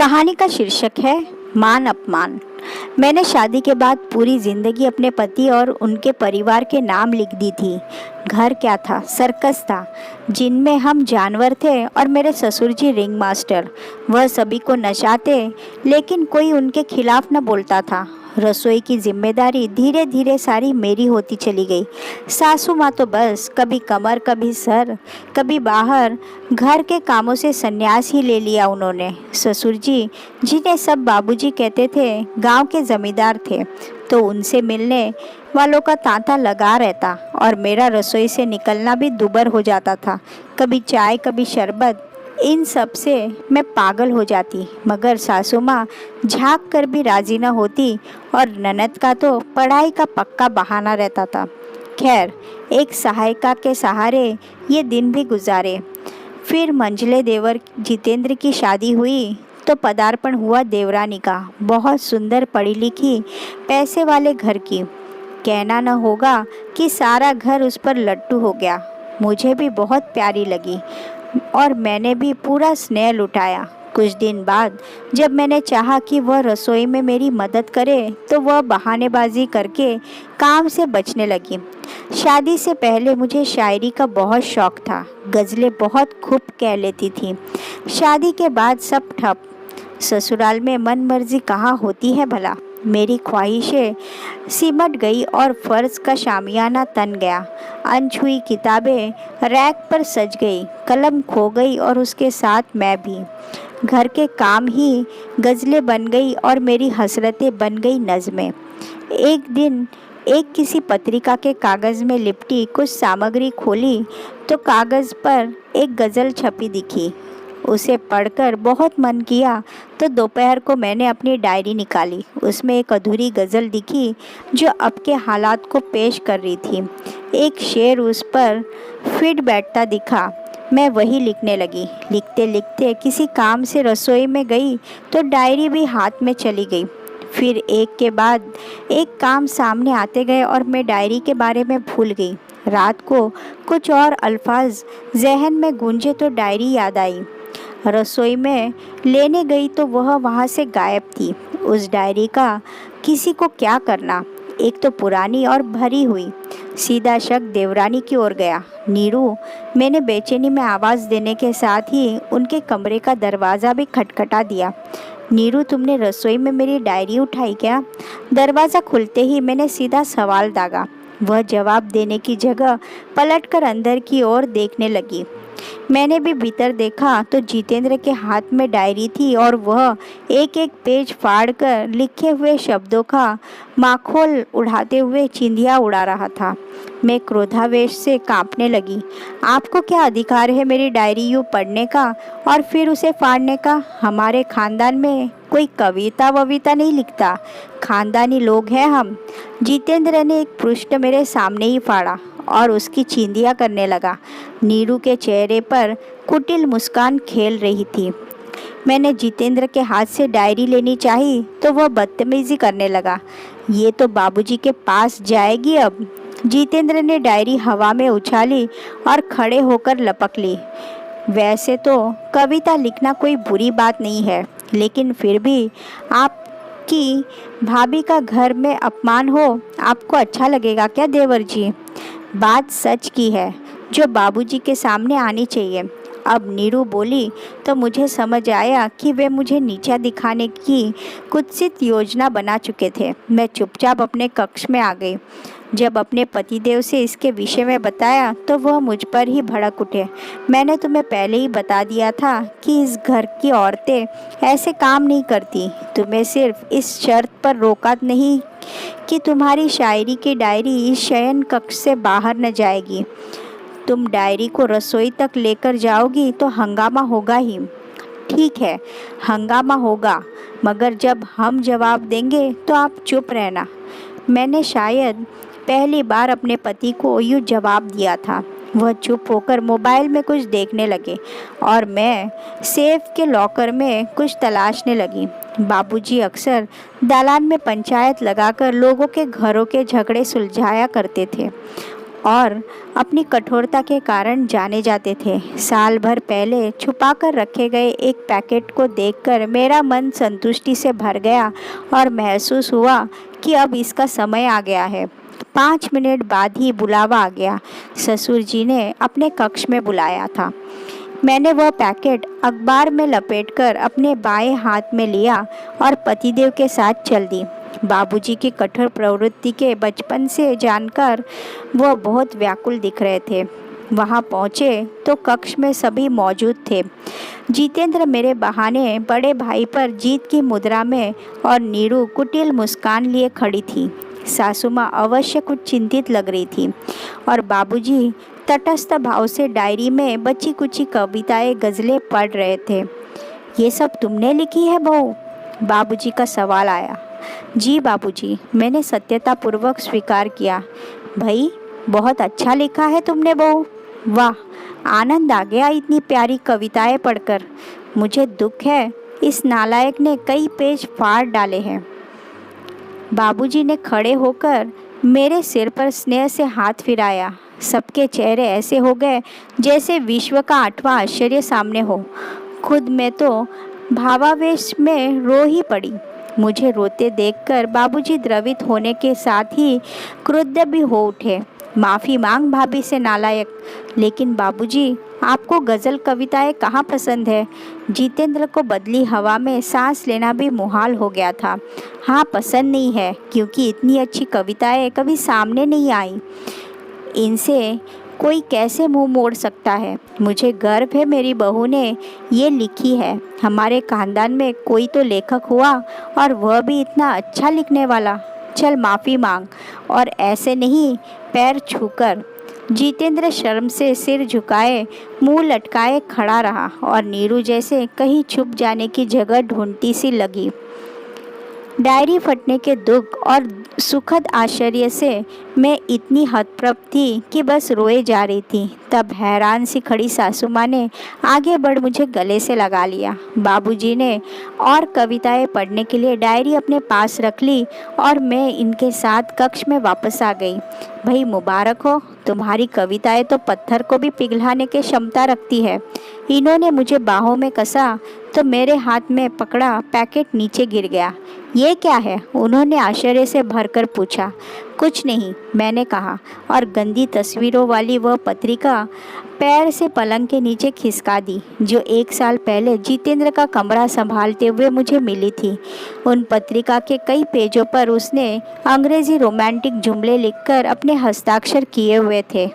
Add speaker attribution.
Speaker 1: कहानी का शीर्षक है मान अपमान। मैंने शादी के बाद पूरी जिंदगी अपने पति और उनके परिवार के नाम लिख दी थी। घर क्या था, सर्कस था जिनमें हम जानवर थे और मेरे ससुर जी रिंग मास्टर। वह सभी को नचाते लेकिन कोई उनके खिलाफ न बोलता था। रसोई की जिम्मेदारी धीरे धीरे सारी मेरी होती चली गई। सासू माँ तो बस कभी कमर कभी सर कभी बाहर, घर के कामों से संन्यास ही ले लिया उन्होंने। ससुर जी, जिन्हें सब बाबूजी कहते थे, गांव के जमींदार थे, तो उनसे मिलने वालों का तांता लगा रहता और मेरा रसोई से निकलना भी दुबर हो जाता था। कभी चाय कभी शरबत, इन सब से मैं पागल हो जाती, मगर सासू माँ झाँक कर भी राजी न होती और ननद का तो पढ़ाई का पक्का बहाना रहता था। खैर, एक सहायिका के सहारे ये दिन भी गुजारे। फिर मंझले देवर जितेंद्र की शादी हुई तो पदार्पण हुआ देवरानी का, बहुत सुंदर पढ़ी लिखी पैसे वाले घर की। कहना न होगा कि सारा घर उस पर लट्टू हो गया। मुझे भी बहुत प्यारी लगी और मैंने भी पूरा स्नेह लुटाया। कुछ दिन बाद जब मैंने चाहा कि वह रसोई में मेरी मदद करे तो वह बहानेबाजी करके काम से बचने लगी। शादी से पहले मुझे शायरी का बहुत शौक था, गज़लें बहुत खूब कह लेती थी। शादी के बाद सब ठप। ससुराल में मन मर्जी कहाँ होती है भला। मेरी ख्वाहिशें सिमट गई और फर्ज का शामियाना तन गया। अनछुई किताबें रैक पर सज गई, कलम खो गई और उसके साथ मैं भी। घर के काम ही गज़लें बन गई और मेरी हसरतें बन गई नज़में। एक दिन एक किसी पत्रिका के कागज़ में लिपटी कुछ सामग्री खोली तो कागज़ पर एक गज़ल छपी दिखी। उसे पढ़कर बहुत मन किया तो दोपहर को मैंने अपनी डायरी निकाली। उसमें एक अधूरी गज़ल दिखी जो अब के हालात को पेश कर रही थी। एक शेर उस पर फिट बैठता दिखा। मैं वही लिखने लगी। लिखते लिखते किसी काम से रसोई में गई तो डायरी भी हाथ में चली गई। फिर एक के बाद एक काम सामने आते गए और मैं डायरी के बारे में भूल गई। रात को कुछ और अल्फाज जहन में गूंजे तो डायरी याद आई। रसोई में लेने गई तो वह वहाँ से गायब थी। उस डायरी का किसी को क्या करना, एक तो पुरानी और भरी हुई। सीधा शक देवरानी की ओर गया। नीरू, मैंने बेचैनी में आवाज़ देने के साथ ही उनके कमरे का दरवाज़ा भी खटखटा दिया। नीरू, तुमने रसोई में मेरी डायरी उठाई क्या? दरवाज़ा खुलते ही मैंने सीधा सवाल दागा। वह जवाब देने की जगह पलटकर अंदर की ओर देखने लगी। मैंने भी भीतर देखा तो जितेंद्र के हाथ में डायरी थी और वह एक एक पेज फाड़कर लिखे हुए शब्दों का माखोल उड़ाते हुए चिंधिया उड़ा रहा था। मैं क्रोधावेश से कांपने लगी। आपको क्या अधिकार है मेरी डायरी यूँ पढ़ने का और फिर उसे फाड़ने का? हमारे खानदान में कोई कविता वविता नहीं लिखता, खानदानी लोग हैं हम। जितेंद्र ने एक पृष्ठ मेरे सामने ही फाड़ा और उसकी चिंधिया करने लगा। नीरू के चेहरे पर कुटिल मुस्कान खेल रही थी। मैंने जितेंद्र के हाथ से डायरी लेनी चाही तो वह बदतमीजी करने लगा। ये तो बाबूजी के पास जाएगी अब। जितेंद्र ने डायरी हवा में उछाली और खड़े होकर लपक ली। वैसे तो कविता लिखना कोई बुरी बात नहीं है, लेकिन फिर भी आपकी भाभी का घर में अपमान हो, आपको अच्छा लगेगा क्या देवर जी? बात सच की है जो बाबूजी के सामने आनी चाहिए। अब नीरू बोली तो मुझे समझ आया कि वे मुझे नीचा दिखाने की कुत्सित योजना बना चुके थे। मैं चुपचाप अपने कक्ष में आ गई। जब अपने पतिदेव से इसके विषय में बताया तो वह मुझ पर ही भड़क उठे। मैंने तुम्हें पहले ही बता दिया था कि इस घर की औरतें ऐसे काम नहीं करती। तुम्हें सिर्फ इस शर्त पर रोका नहीं कि तुम्हारी शायरी की डायरी इस शयन कक्ष से बाहर न जाएगी। तुम डायरी को रसोई तक लेकर जाओगी तो हंगामा होगा ही। ठीक है, हंगामा होगा, मगर जब हम जवाब देंगे तो आप चुप रहना। मैंने शायद पहली बार अपने पति को यूँ जवाब दिया था। वह चुप होकर मोबाइल में कुछ देखने लगे और मैं सेफ के लॉकर में कुछ तलाशने लगी। बाबूजी अक्सर दालान में पंचायत लगाकर लोगों के घरों के झगड़े सुलझाया करते थे और अपनी कठोरता के कारण जाने जाते थे। साल भर पहले छुपाकर रखे गए एक पैकेट को देखकर मेरा मन संतुष्टि से भर गया और महसूस हुआ कि अब इसका समय आ गया है। 5 मिनट बाद ही बुलावा आ गया। ससुर जी ने अपने कक्ष में बुलाया था। मैंने वह पैकेट अखबार में लपेटकर अपने बाएं हाथ में लिया और पतिदेव के साथ चल दी। बाबूजी की कठोर प्रवृत्ति के बचपन से जानकर वह बहुत व्याकुल दिख रहे थे। वहां पहुंचे तो कक्ष में सभी मौजूद थे। जितेंद्र मेरे बहाने बड़े भाई पर जीत की मुद्रा में और नीरू कुटिल मुस्कान लिए खड़ी थी। सासू माँ अवश्य कुछ चिंतित लग रही थी और बाबूजी तटस्थ भाव से डायरी में बची कुची कविताएं गज़लें पढ़ रहे थे। ये सब तुमने लिखी है बहू? बाबूजी का सवाल आया। जी बाबूजी, मैंने सत्यतापूर्वक स्वीकार किया। भाई, बहुत अच्छा लिखा है तुमने बहू। वाह, आनंद आ गया इतनी प्यारी कविताएं पढ़कर। मुझे दुख है इस नालायक ने कई पेज फाड़ डाले हैं। बाबूजी ने खड़े होकर मेरे सिर पर स्नेह से हाथ फिराया। सबके चेहरे ऐसे हो गए जैसे विश्व का 8वां आश्चर्य सामने हो। खुद में तो भावावेश में रो ही पड़ी। मुझे रोते देखकर बाबूजी द्रवित होने के साथ ही क्रुद्ध भी हो उठे। माफ़ी मांग भाभी से नालायक। लेकिन बाबूजी, आपको गज़ल कविताएं कहाँ पसंद है? जितेंद्र को बदली हवा में सांस लेना भी मुहाल हो गया था। हाँ, पसंद नहीं है क्योंकि इतनी अच्छी कविताएं कभी सामने नहीं आई। इनसे कोई कैसे मुंह मोड़ सकता है? मुझे गर्व है मेरी बहू ने ये लिखी है। हमारे खानदान में कोई तो लेखक हुआ और वह भी इतना अच्छा लिखने वाला। चल माफ़ी मांग, और ऐसे नहीं पैर छूकर। जितेंद्र शर्म से सिर झुकाए मुंह लटकाए खड़ा रहा और नीरू जैसे कहीं छुप जाने की जगह ढूंढती सी लगी। डायरी फटने के दुख और सुखद आश्चर्य से मैं इतनी हतप्रभ थी कि बस रोए जा रही थी। तब हैरान सी खड़ी सासू माँ ने आगे बढ़ मुझे गले से लगा लिया। बाबूजी ने और कविताएं पढ़ने के लिए डायरी अपने पास रख ली और मैं इनके साथ कक्ष में वापस आ गई। भाई मुबारक हो, तुम्हारी कविताएं तो पत्थर को भी पिघलाने की क्षमता रखती है। इन्होंने मुझे बाहों में कसा तो मेरे हाथ में पकड़ा पैकेट नीचे गिर गया। ये क्या है? उन्होंने आश्चर्य से भरकर पूछा। कुछ नहीं, मैंने कहा, और गंदी तस्वीरों वाली वह पत्रिका पैर से पलंग के नीचे खिसका दी जो 1 साल पहले जितेंद्र का कमरा संभालते हुए मुझे मिली थी। उन पत्रिका के कई पेजों पर उसने अंग्रेजी रोमांटिक जुमले लिखकर अपने हस्ताक्षर किए हुए थे।